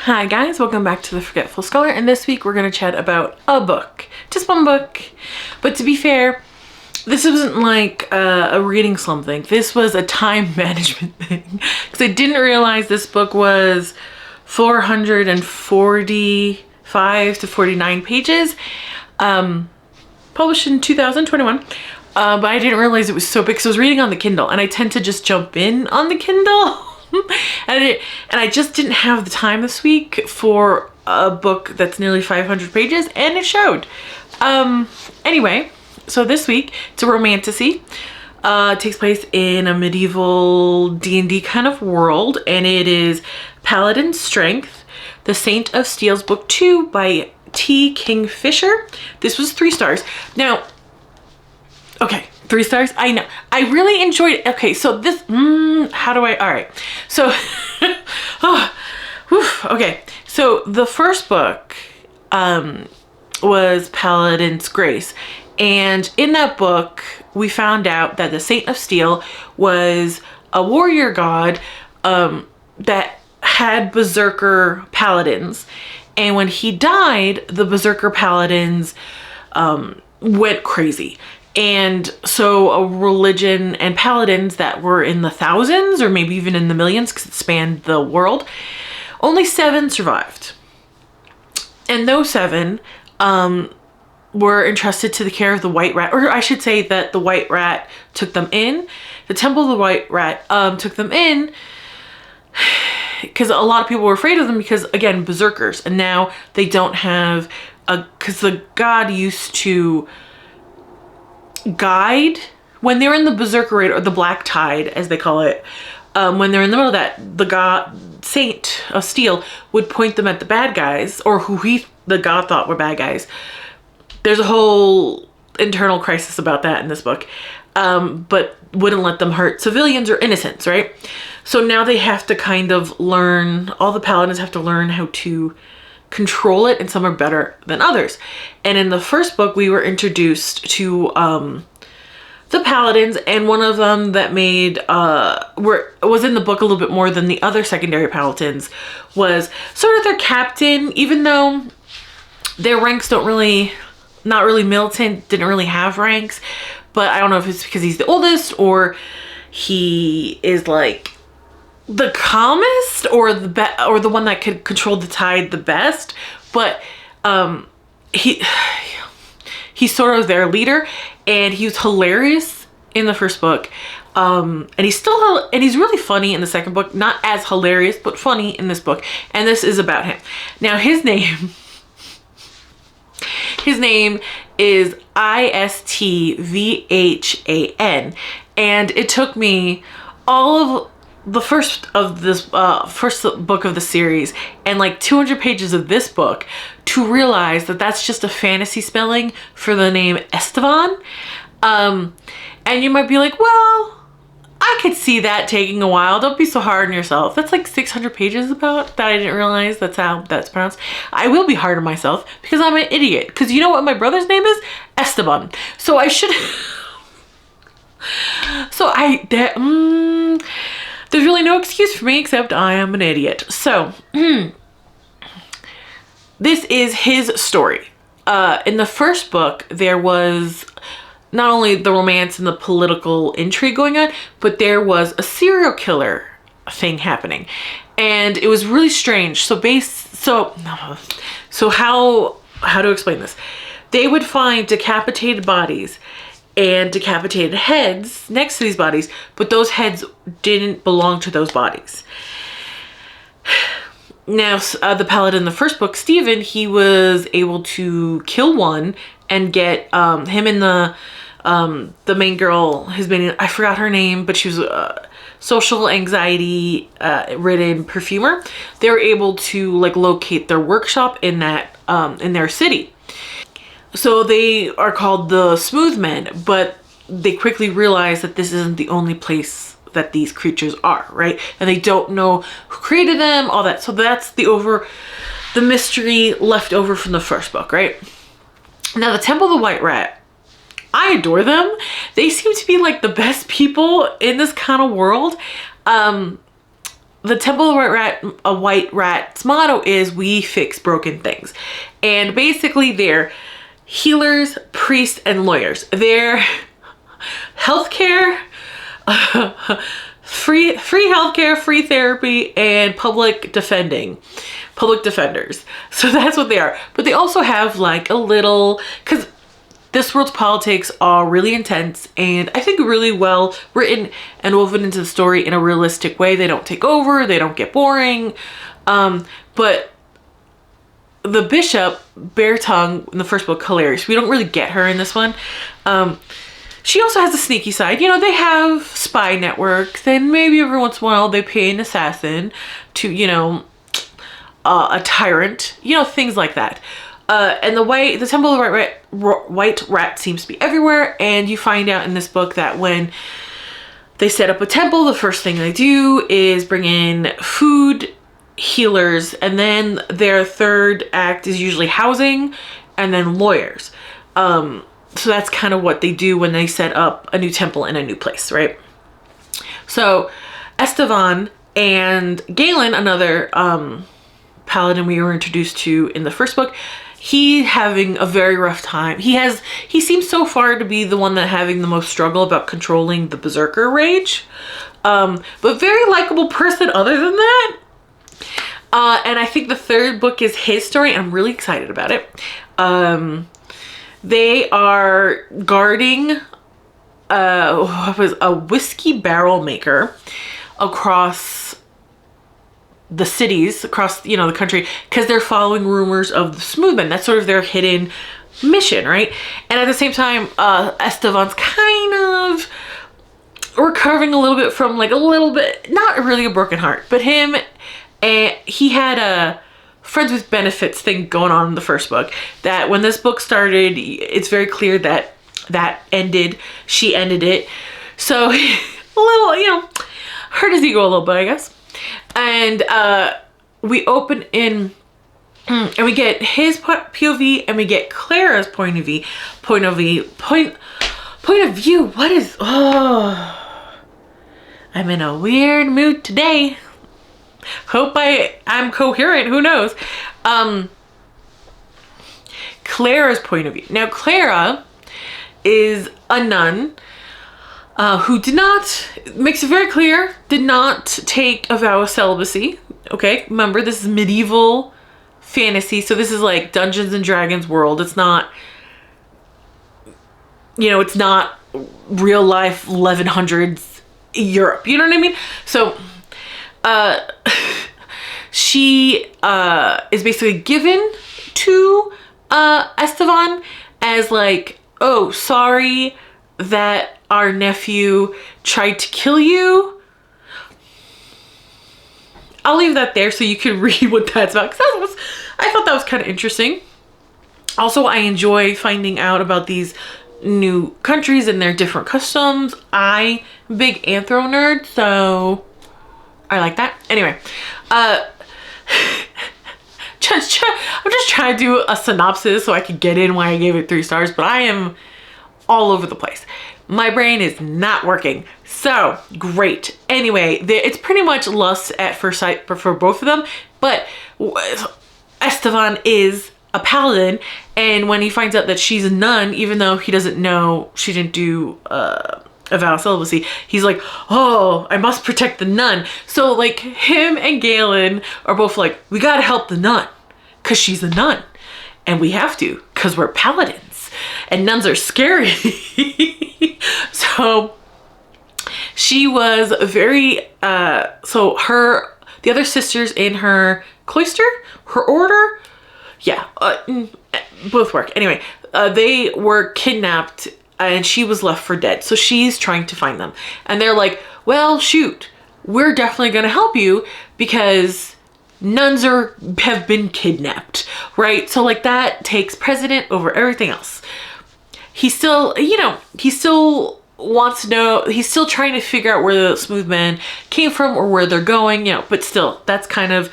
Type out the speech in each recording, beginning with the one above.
Hi guys, welcome back to The Forgetful Scholar, and this week we're going to chat about a book. Just one book. But to be fair, this wasn't like a reading slump thing. This was a time management thing. Because I didn't realize this book was 445 to 49 pages. Published in 2021. But I didn't realize it was so big because I was reading on the Kindle, and I tend to just jump in on the Kindle. and I just didn't have the time this week for a book that's nearly 500 pages, and it showed. Anyway, so this week it's a romantasy. It takes place in a medieval D&D kind of world, and it is Paladin's Strength, The Saint of Steel's Book 2 by Kingfisher. This was 3 stars. Now, okay, 3 stars. I know. I really enjoyed it. Okay, so this, how do I, all right. So, okay. So the first book was Paladin's Grace. And in that book, we found out that the Saint of Steel was a warrior god that had berserker paladins. And when he died, the berserker paladins went crazy. And so a religion and paladins that were in the thousands or maybe even in the millions, because it spanned the world, only 7 survived. And those 7 were entrusted to the care of the White Rat, or I should say that the White Rat took them in. The Temple of the White Rat took them in because a lot of people were afraid of them because, again, berserkers. And now they don't have because the god used to guide when they're in the berserker raid, or the black tide as they call it. When they're in the middle of that, the god Saint of Steel would point them at the bad guys, or who the god thought were bad guys. There's a whole internal crisis about that in this book, but wouldn't let them hurt civilians or innocents, right? So now they have to kind of learn, all the paladins have to learn how to control it, and some are better than others. And in the first book, we were introduced to the paladins, and one of them that made was in the book a little bit more than the other secondary paladins was sort of their captain, even though their ranks not really militant, didn't really have ranks. But I don't know if it's because he's the oldest, or he is like the calmest, or the one that could control the tide the best. But he's sort of their leader, and he was hilarious in the first book, and he's really funny in the second book. Not as hilarious, but funny in this book. And this is about him. Now his name is Istvhan, and it took me all of the first book of the series and like 200 pages of this book to realize that that's just a fantasy spelling for the name Esteban. And you might be like, well, I could see that taking a while. Don't be so hard on yourself. That's like 600 pages about that. I didn't realize that's how that's pronounced. I will be hard on myself because I'm an idiot. Because you know what my brother's name is? Esteban. So I should... There's really no excuse for me except I am an idiot. So, this is his story. In the first book, there was not only the romance and the political intrigue going on, but there was a serial killer thing happening. And it was really strange. So how to explain this? They would find decapitated bodies and decapitated heads next to these bodies, but those heads didn't belong to those bodies. Now, the paladin in the first book, Stephen, he was able to kill one and get him and the main girl, I forgot her name, but she was a social anxiety ridden perfumer. They were able to like locate their workshop in their city. So they are called the Smooth Men, but they quickly realize that this isn't the only place that these creatures are, right? And they don't know who created them, all that. So that's the mystery left over from the first book, right? Now the Temple of the White Rat, I adore them. They seem to be like the best people in this kind of world. the Temple of a White Rat's motto is we fix broken things. And basically they're healers, priests, and lawyers. They're healthcare, free healthcare, free therapy, and public defenders. So that's what they are. But they also have like a little, because this world's politics are really intense and I think really well written and woven into the story in a realistic way. They don't take over, they don't get boring. But the bishop, Bare Tongue, in the first book, hilarious. We don't really get her in this one. She also has a sneaky side. You know, they have spy networks, and maybe every once in a while they pay an assassin to, you know, a tyrant, you know, things like that. And the Temple of the White Rat seems to be everywhere, and you find out in this book that when they set up a temple, the first thing they do is bring in food, healers, and then their third act is usually housing, and then lawyers. So that's kind of what they do when they set up a new temple in a new place, right? So Estevan and Galen, another paladin we were introduced to in the first book, he having a very rough time. He seems so far to be the one that having the most struggle about controlling the berserker rage. But very likable person other than that. And I think the third book is his story. I'm really excited about it. They are guarding a whiskey barrel maker across the cities, across, you know, the country, because they're following rumors of the Smoothman. That's sort of their hidden mission, right? And at the same time, Estevan's kind of recovering a little bit from like a little bit, not really a broken heart, but him, and he had a friends with benefits thing going on in the first book, that when this book started, it's very clear that that ended, she ended it. So a little, you know, hurt his ego a little bit, I guess. And we open in, and we get his POV, and we get Clara's point of view. What is? Oh, I'm in a weird mood today. Hope I'm coherent. Who knows? Clara's point of view. Now, Clara is a nun. Who makes it very clear, did not take a vow of celibacy. Okay, remember, this is medieval fantasy, so this is like Dungeons and Dragons world. It's not, you know, it's not real life 1100s Europe. You know what I mean? So, she is basically given to Estevan as like, oh, sorry that our nephew tried to kill you. I'll leave that there so you can read what that's about, because I thought that was kind of interesting. Also, I enjoy finding out about these new countries and their different customs. I'm a big anthro nerd, so I like that. Anyway, I'm just trying to do a synopsis so I can get in why I gave it 3 stars, but I am all over the place. My brain is not working. So, great. Anyway, it's pretty much lust at first sight for both of them, but Estevan is a paladin, and when he finds out that she's a nun, even though he doesn't know she didn't do a vow of celibacy, he's like, oh, I must protect the nun. So, like, him and Galen are both like, we gotta help the nun, because she's a nun, and we have to, because we're paladins, and nuns are scary. So she was very, the other sisters in her cloister, her order, yeah, both work. Anyway, they were kidnapped and she was left for dead. So she's trying to find them. And they're like, well, shoot, we're definitely going to help you because nuns have been kidnapped, right? So like that takes precedent over everything else. He still, he still wants to know, he's still trying to figure out where the Smoothman came from or where they're going, but still, that's kind of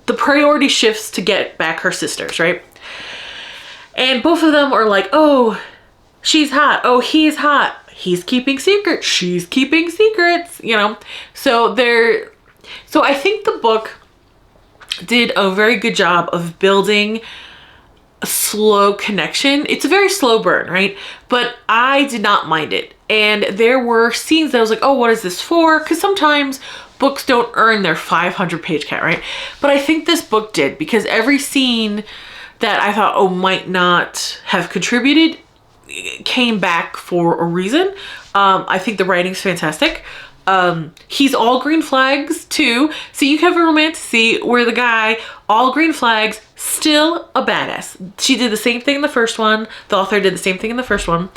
the priority shifts to get back her sisters, right? And both of them are like, oh, she's hot. Oh, he's hot. He's keeping secrets. She's keeping secrets, So So I think the book did a very good job of building a slow connection. It's a very slow burn, right? But I did not mind it. And there were scenes that I was like, oh, what is this for? Because sometimes books don't earn their 500-page count, right? But I think this book did, because every scene that I thought, oh, might not have contributed came back for a reason. I think the writing's fantastic. He's all green flags too. So you have a romantasy where the guy, all green flags, still a badass. She did the same thing in the first one. The author did the same thing in the first one.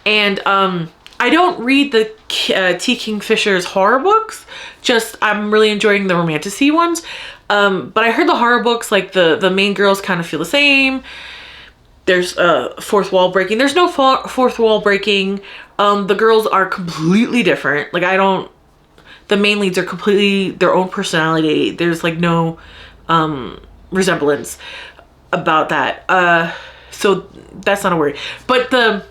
And I don't read the T. Kingfisher's horror books. Just, I'm really enjoying the romantasy ones. But I heard the horror books, like the main girls kind of feel the same. There's fourth wall breaking. There's no fourth wall breaking. The girls are completely different. Like, the main leads are completely their own personality. There's like no resemblance about that. So that's not a worry. But the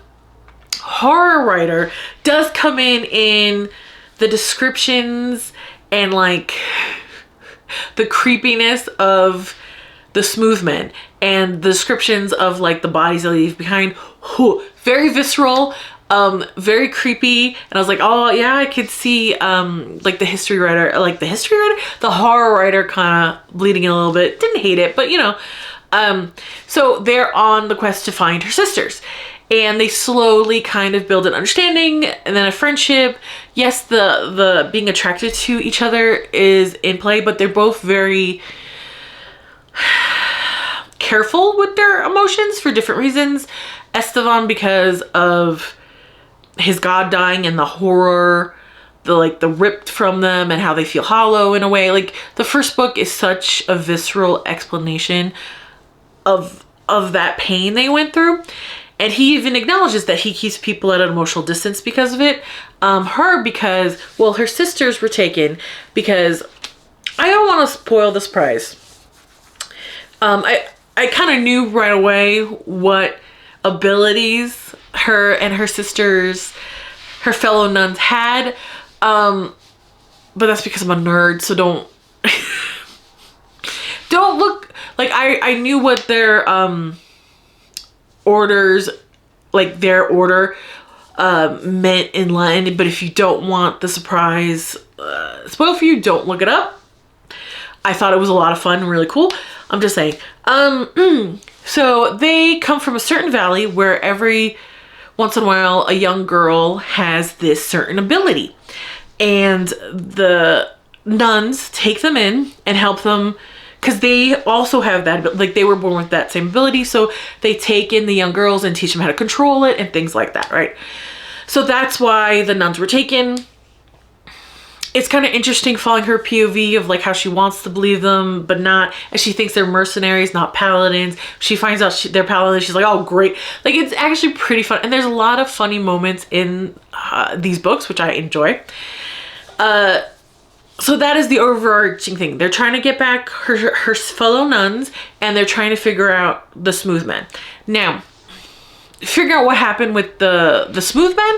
horror writer does come in the descriptions and like the creepiness of the smooth men and the descriptions of like the bodies they leave behind. Very visceral, very creepy. And I was like, oh yeah, I could see like the horror writer kind of bleeding in a little bit. Didn't hate it, but you know. So they're on the quest to find her sisters, and they slowly kind of build an understanding and then a friendship. Yes, the being attracted to each other is in play, but they're both very careful with their emotions for different reasons. Esteban, because of his god dying and the horror, the ripped from them and how they feel hollow in a way. Like, the first book is such a visceral explanation of that pain they went through. And he even acknowledges that he keeps people at an emotional distance because of it. Her, because, well, her sisters were taken because, I don't want to spoil the surprise. I kind of knew right away what abilities her and her sisters, her fellow nuns had. But that's because I'm a nerd, so don't look, like, I knew what their orders, like their order meant in line. But if you don't want the surprise spoil for you, don't look it up. I thought it was a lot of fun and really cool. I'm just saying. So they come from a certain valley where every once in a while a young girl has this certain ability, and the nuns take them in and help them because they also have that, like, they were born with that same ability. So they take in the young girls and teach them how to control it and things like that, right? So that's why the nuns were taken. It's kind of interesting following her POV of like how she wants to believe them, but not, and she thinks they're mercenaries, not paladins. She finds out they're paladins. She's like, oh, great. Like, it's actually pretty fun. And there's a lot of funny moments in these books, which I enjoy. So that is the overarching thing. They're trying to get back her fellow nuns, and they're trying to figure out the smooth men. Now, figure out what happened with the smooth men.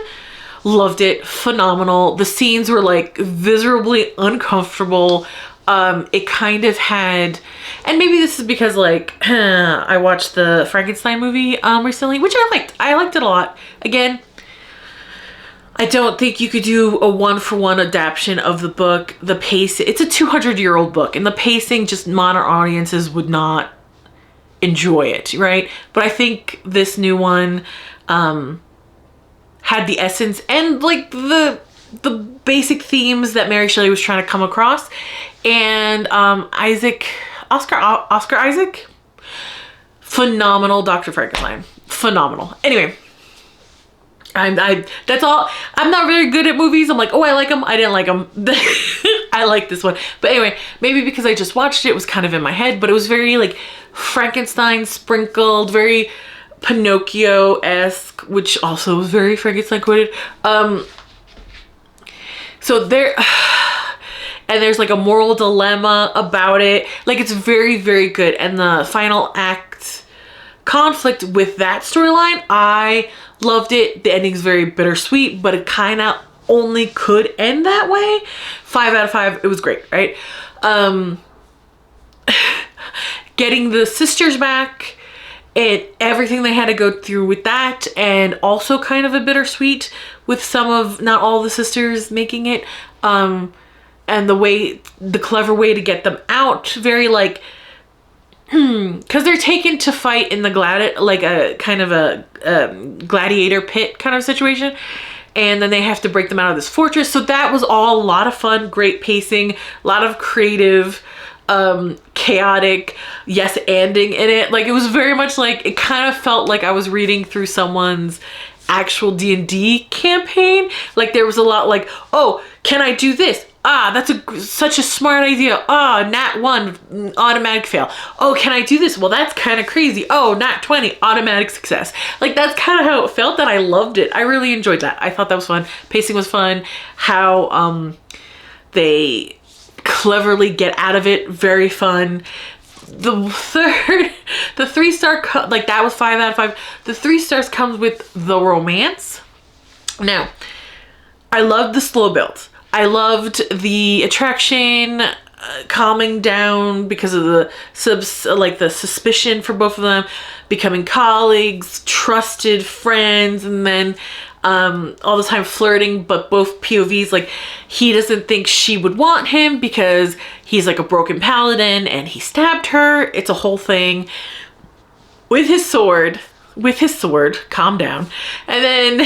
Loved it. Phenomenal. The scenes were like viscerally uncomfortable. It kind of had, and maybe this is because like I watched the Frankenstein movie recently, which I liked. I liked it a lot. Again, I don't think you could do a one-for-one adaptation of the book. The pace, it's a 200-year-old book, and the pacing, just modern audiences would not enjoy it, right? But I think this new one had the essence and like the basic themes that Mary Shelley was trying to come across. And Oscar Isaac, phenomenal. Dr. Frankenstein, phenomenal. Anyway, that's all. I'm not very good at movies. I'm like, oh, I like them. I didn't like them. I like this one. But anyway, maybe because I just watched it, it was kind of in my head, but it was very like Frankenstein sprinkled, very Pinocchio-esque, which also was very Frankenstein quoted. So there, and there's like a moral dilemma about it. Like, it's very, very good. And the final act conflict with that storyline, I loved it. The ending's very bittersweet, but it kind of only could end that way. 5 out of 5. It was great, right? Getting the sisters back and everything they had to go through with that, and also kind of a bittersweet with some of, not all the sisters making it, and the clever way to get them out, very like, because they're taken to fight in the like a kind of a gladiator pit kind of situation, and then they have to break them out of this fortress. So that was all a lot of fun, great pacing, a lot of creative, chaotic yes anding in it. Like, it was very much like, it kind of felt like I was reading through someone's actual D&D campaign. Like, there was a lot like, oh, can I do this? Ah, that's such a smart idea. Ah, nat 1, automatic fail. Oh, can I do this? Well, that's kind of crazy. Oh, nat 20, automatic success. Like, that's kind of how it felt, and I loved it. I really enjoyed that. I thought that was fun. Pacing was fun. How they cleverly get out of it, very fun. The 3-star, like, that was 5 out of 5. The 3 stars comes with the romance. Now, I loved the slow build. I loved the attraction, calming down because of the the suspicion for both of them, becoming colleagues, trusted friends, and then all the time flirting, but both POVs, like, he doesn't think she would want him because he's like a broken paladin and he stabbed her. It's a whole thing with his sword, calm down. And then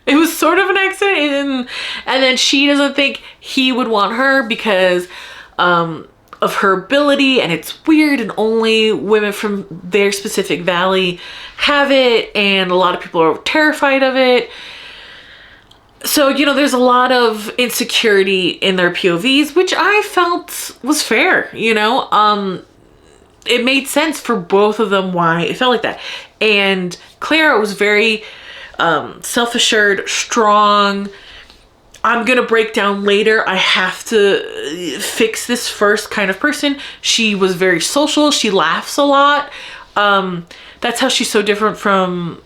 it was sort of an accident, and then she doesn't think he would want her because of her ability, and it's weird, and only women from their specific valley have it, and a lot of people are terrified of it. So, you know, there's a lot of insecurity in their POVs, which I felt was fair, you know. It made sense for both of them why it felt like that. And Clara was very self-assured, strong. I'm gonna break down later. I have to fix this first kind of person. She was very social. She laughs a lot. That's how she's so different from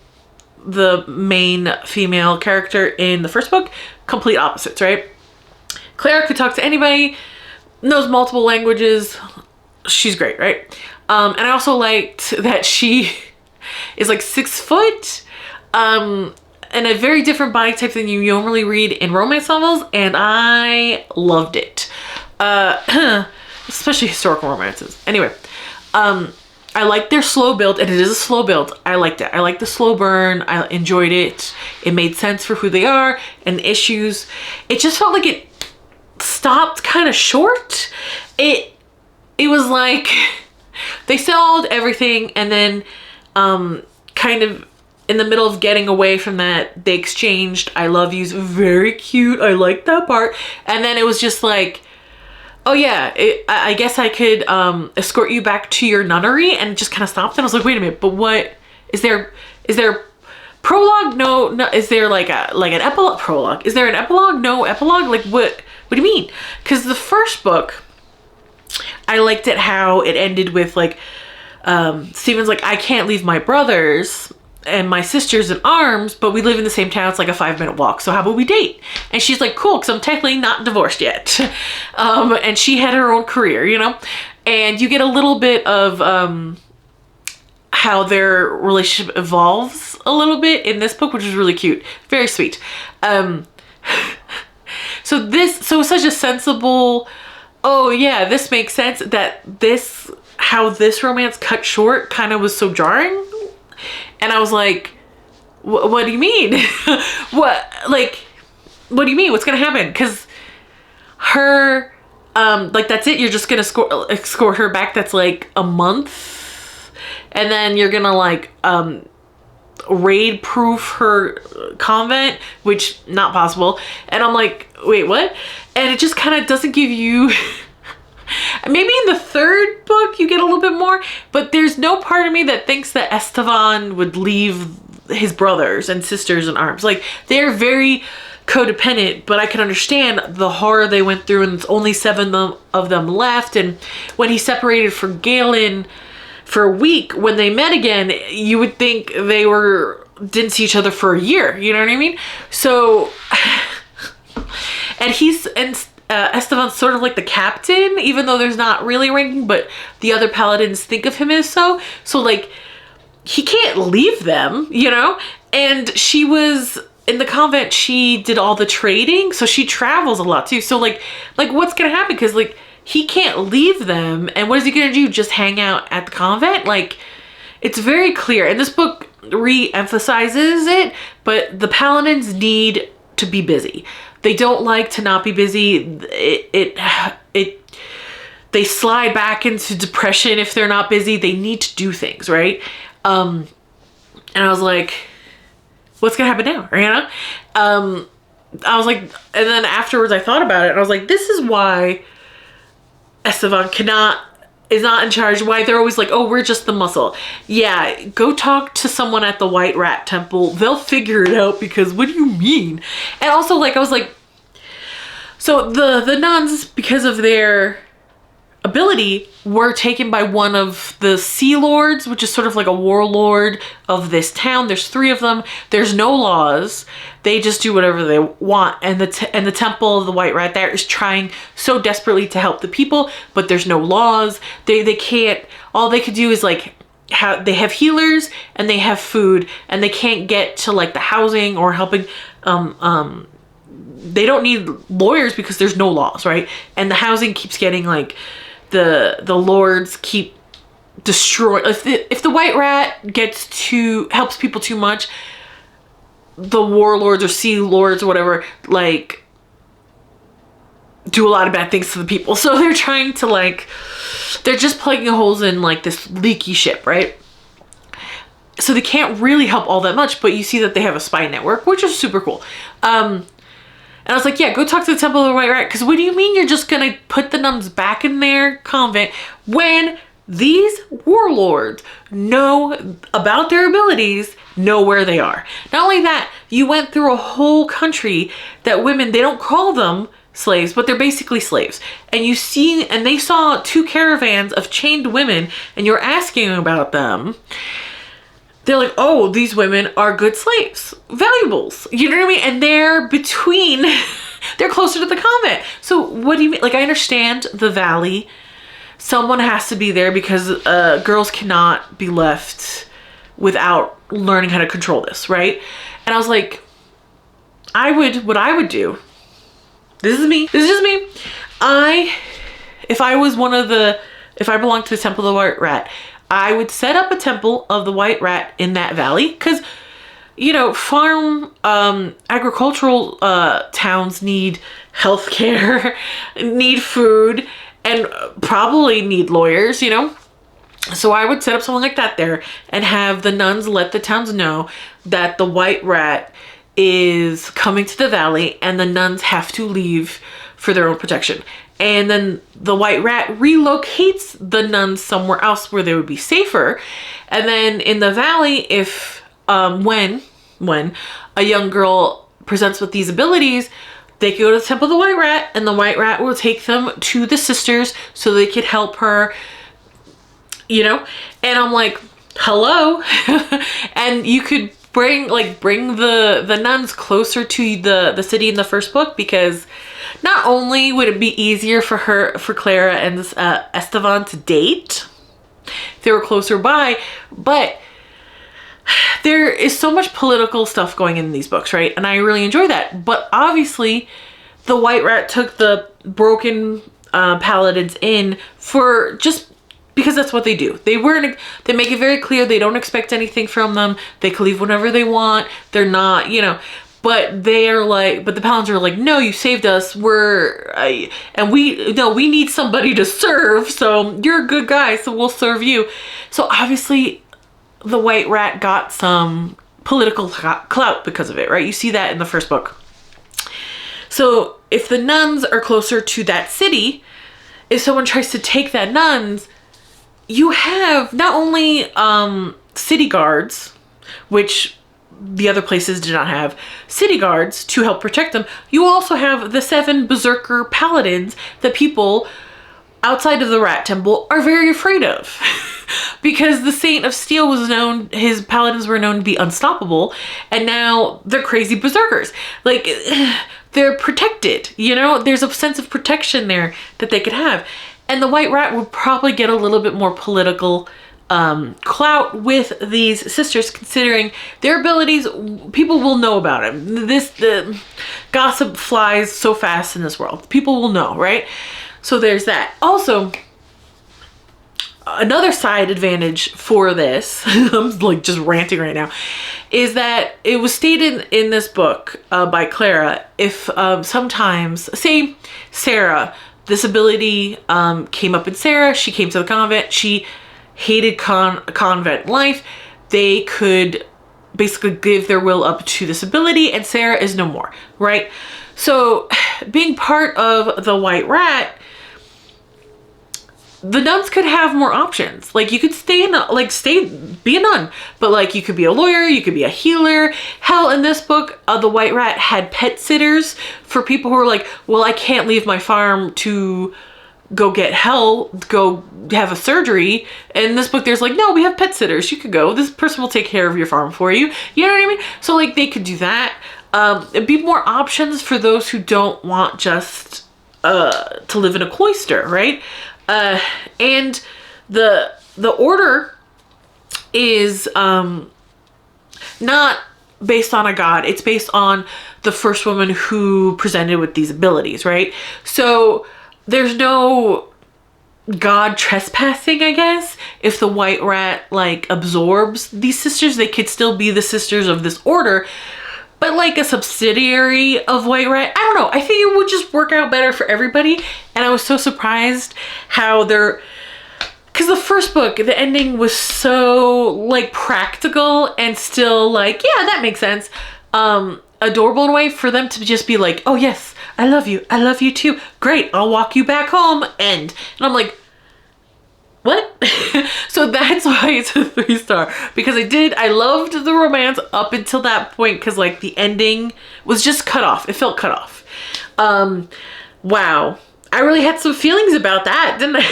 the main female character in the first book. Complete opposites, right? Clara could talk to anybody, knows multiple languages. She's great, right? And I also liked that she is like 6 foot, and a very different body type than you normally read in romance novels, and I loved it. Especially historical romances. Anyway, I liked their slow build, and it is a slow build. I liked it. I liked the slow burn. I enjoyed it. It made sense for who they are and issues. It just felt like it stopped kind of short. It was like they solved everything, and then kind of in the middle of getting away from that, they exchanged I love yous. Very cute. I like that part. And then it was just like, oh yeah, I guess I could escort you back to your nunnery, and it just kind of stopped. And I was like, wait a minute, but what is there prologue? No. Is there like an epilogue? Prologue? Is there an epilogue? No epilogue? Like, what do you mean? Because the first book, I liked it how it ended with like Stephen's like, I can't leave my brothers and my sister's in arms, but we live in the same town. It's like a 5-minute walk. So how about we date? And she's like, cool, because I'm technically not divorced yet. And she had her own career, you know? And you get a little bit of how their relationship evolves a little bit in this book, which is really cute. Very sweet. So such a sensible, oh yeah, this makes sense, that how this romance cut short kind of was so jarring. And I was like, what do you mean? what do you mean? What's going to happen? Because her, like, that's it. You're just going to escort her back. That's like a month. And then you're going to like, raid proof her convent, which not possible. And I'm like, wait, what? And it just kind of doesn't give you maybe in the third book you get a little bit more, but there's no part of me that thinks that Esteban would leave his brothers and sisters in arms. Like, they're very codependent, but I can understand the horror they went through, and it's only 7 of them left. And when he separated from Galen for a week, when they met again, you would think they didn't see each other for a year. You know what I mean? So And Esteban's sort of like the captain, even though there's not really ranking, but the other paladins think of him as so. So like, he can't leave them, you know? And she was in the convent, she did all the trading, so she travels a lot too. So like what's gonna happen? Because like, he can't leave them, and what is he gonna do? Just hang out at the convent? Like, it's very clear, and this book re-emphasizes it, but the paladins need to be busy. They don't like to not be busy. They slide back into depression if they're not busy. They need to do things, right? And I was like, what's gonna happen now, Rihanna? I was like, and then afterwards I thought about it, and I was like, this is why Esteban is not in charge, why they're always like, oh, we're just the muscle. Yeah, go talk to someone at the White Rat Temple. They'll figure it out, because what do you mean? And also, like, I was like, so the nuns, because of their ability, were taken by one of the Sea Lords, which is sort of like a warlord of this town. There's 3 of them. There's no laws. They just do whatever they want. And the temple of the White Rat there is trying so desperately to help the people, but there's no laws. They can't. All they could do is like they have healers and they have food, and they can't get to like the housing or helping. They don't need lawyers because there's no laws, right? And the housing keeps getting like. The lords keep destroying. If the White Rat helps people too much, the warlords or sea lords or whatever, like, do a lot of bad things to the people. So they're trying to like, they're just plugging holes in like this leaky ship, right? So they can't really help all that much, but you see that they have a spy network, which is super cool. And I was like, yeah, go talk to the Temple of the White Rat. Because what do you mean you're just going to put the nuns back in their convent when these warlords know about their abilities, know where they are? Not only that, you went through a whole country that women, they don't call them slaves, but they're basically slaves. And they saw 2 caravans of chained women, and you're asking about them. They're like, oh, these women are good slaves, valuables. You know what I mean? And they're they're closer to the convent. So what do you mean? Like, I understand the valley. Someone has to be there because girls cannot be left without learning how to control this, right? And I was like, what I would do, this is just me. If I belonged to the Temple of the White Rat, I would set up a Temple of the White Rat in that valley, because, you know, farm, agricultural towns need healthcare, need food, and probably need lawyers, you know? So I would set up something like that there and have the nuns let the towns know that the White Rat is coming to the valley and the nuns have to leave for their own protection. And then the White Rat relocates the nuns somewhere else where they would be safer. And then in the valley, if when a young girl presents with these abilities, they could go to the Temple of the White Rat, and the White Rat will take them to the sisters so they could help her, you know? And I'm like, hello? And you could bring the nuns closer to the city in the first book, because not only would it be easier for Clara and Esteban to date if they were closer by, but there is so much political stuff going in these books, right? And I really enjoy that. But obviously, the White Rat took the broken paladins in for just because that's what they do. They make it very clear they don't expect anything from them. They can leave whenever they want. They're not, you know, but the paladins are like, no, you saved us. We need somebody to serve. So you're a good guy, so we'll serve you. So obviously the White Rat got some political clout because of it, right? You see that in the first book. So if the nuns are closer to that city, if someone tries to take that nuns, you have not only city guards, which the other places did not have city guards to help protect them. You also have the 7 berserker paladins that people outside of the Rat Temple are very afraid of. Because the Saint of Steel was known, his paladins were known to be unstoppable, and now they're crazy berserkers. Like, they're protected, you know? There's a sense of protection there that they could have. And the White Rat would probably get a little bit more political clout with these sisters, considering their abilities. People will know about them. The gossip flies so fast in this world. People will know, right? So there's that. Also, another side advantage for this, I'm like just ranting right now, is that it was stated in this book by Clara, if sometimes, say Sarah, this ability came up in Sarah, she came to the convent, she hated convent life, they could basically give their will up to this ability, and Sarah is no more, right? So being part of the White Rat, the nuns could have more options. Like, you could be a nun, but like, you could be a lawyer, you could be a healer. Hell, in this book, the White Rat had pet sitters for people who are like, well, I can't leave my farm to go get go have a surgery. In this book, there's like, no, we have pet sitters. You could go. This person will take care of your farm for you. You know what I mean? So like, they could do that. It'd be more options for those who don't want just to live in a cloister, right? And the order is not based on a god. It's based on the first woman who presented with these abilities, right? So there's no god trespassing, I guess. If the White Rat like absorbs these sisters, they could still be the sisters of this order, but like a subsidiary of White Rat. I don't know. I think it would just work out better for everybody. And I was so surprised how because the first book, the ending was so like practical and still like, yeah, that makes sense. Adorable in a way for them to just be like, oh yes, I love you too, great, I'll walk you back home, end. And I'm like, what? So that's why it's a 3-star, because I loved the romance up until that point, because like the ending was just cut off. It felt cut off. Wow, I really had some feelings about that, didn't I?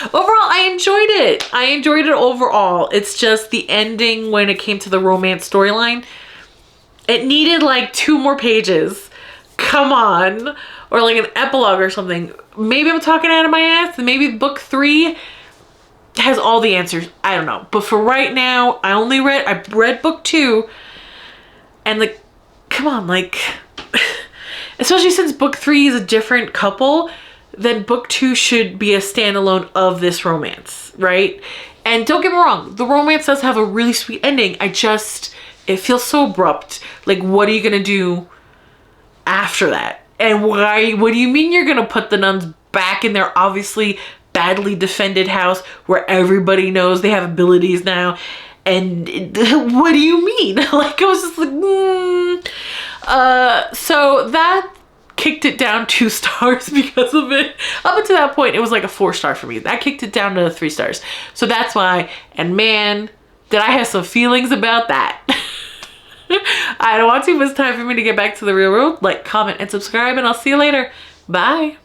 Overall, I enjoyed it overall. It's just the ending, when it came to the romance storyline, it needed like 2 more pages. Come on. Or like an epilogue or something. Maybe I'm talking out of my ass, and maybe book 3 has all the answers. I don't know. But for right now, I read book 2, and like, come on, like, especially since book 3 is a different couple, then book 2 should be a standalone of this romance, right? And don't get me wrong, the romance does have a really sweet ending. It feels so abrupt. Like, what are you gonna do after that? And why? What do you mean you're gonna put the nuns back in their obviously badly defended house where everybody knows they have abilities now? And what do you mean? Like, I was just like, so that kicked it down 2 stars because of it. Up until that point, it was like a 4-star for me. That kicked it down to 3 stars. So that's why. And man, did I have some feelings about that. I don't want to, but it's time for me to get back to the real world. Like, comment, and subscribe, and I'll see you later. Bye.